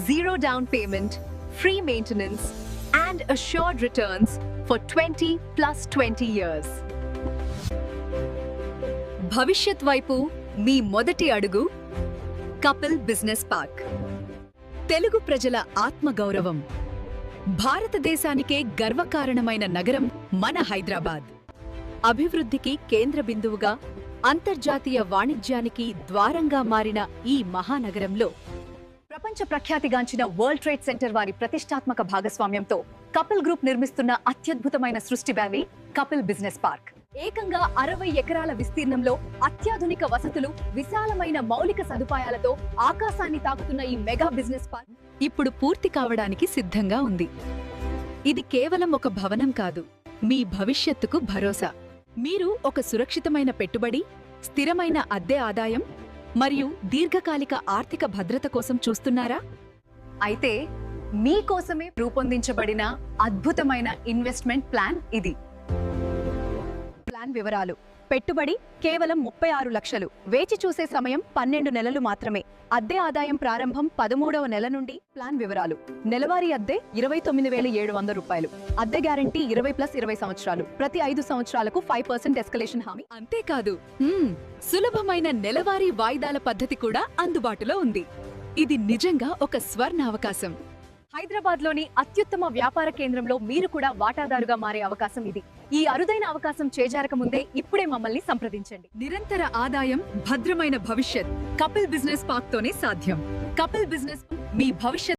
zero down payment, free maintenance, and assured returns for 20 plus 20 years. భవిష్యత్ వైపు మీ మొదటి అడుగు కపిల్ బిజినెస్ పార్క్. తెలుగు ప్రజల ఆత్మగౌరవం, భారతదేశానికే గర్వకారణమైన నగరం మన హైదరాబాద్. అభివృద్ధికి కేంద్ర బిందువుగా, అంతర్జాతీయ వాణిజ్యానికి ద్వారంగా మారిన ఈ మహానగరంలో ప్రపంచ ప్రఖ్యాతిగాంచిన వరల్డ్ ట్రేడ్ సెంటర్ వారి ప్రతిష్టాత్మక భాగస్వామ్యంతో కపిల్ గ్రూప్ నిర్మిస్తున్న అత్యద్భుతమైన సృష్టి వ్యాలీ కపిల్ బిజినెస్ పార్క్. ఏకంగా 60 ఎకరాల విస్తీర్ణంలో అత్యాధునిక వసతులు, విశాలమైన మౌలిక సదుపాయాలతో ఆకాశాన్ని తాకుతున్న ఈ మెగా బిజినెస్ పార్క్ ఇప్పుడు పూర్తి కావడానికి సిద్ధంగా ఉంది. ఇది కేవలం ఒక భవనం కాదు, మీ భవిష్యత్తుకు భరోసా. మీరు ఒక సురక్షితమైన పెట్టుబడి, స్థిరమైన అద్దె ఆదాయం మరియు దీర్ఘకాలిక ఆర్థిక భద్రత కోసం చూస్తున్నారా? అయితే మీకోసమే రూపొందించబడిన అద్భుతమైన ఇన్వెస్ట్మెంట్ ప్లాన్ ఇది. ప్లాన్ వివరాలు: పెట్టుబడి కేవలం 36 లక్షలు, వేచి చూసే సమయం 12 నెలలు మాత్రమే, అద్దె ఆదాయం ప్రారంభం 13వ నెల నుండి. ప్లాన్ వివరాలు: నెలవారీ అద్దె 29,700 రూపాయలు, అద్దె గ్యారంటీ 20+20 సంవత్సరాలు, ప్రతి 5 సంవత్సరాలకు 5% ఎస్కలేషన్ హామీ. అంతేకాదు, సులభమైన నెలవారీ వాయిదాల పద్ధతి కూడా అందుబాటులో ఉంది. ఇది నిజంగా ఒక స్వర్ణ అవకాశం. హైదరాబాద్లోని అత్యుత్తమ వ్యాపార కేంద్రంలో మీరు కూడా వాటాదారుగా మారే అవకాశం ఇది. ఈ అరుదైన అవకాశం చేజారక ముందే ఇప్పుడే మమ్మల్ని సంప్రదించండి. నిరంతర ఆదాయం, భద్రమైన భవిష్యత్ కపిల్ బిజినెస్ పార్క్ తోనే సాధ్యం. కపిల్ బిజినెస్ మీ భవిష్యత్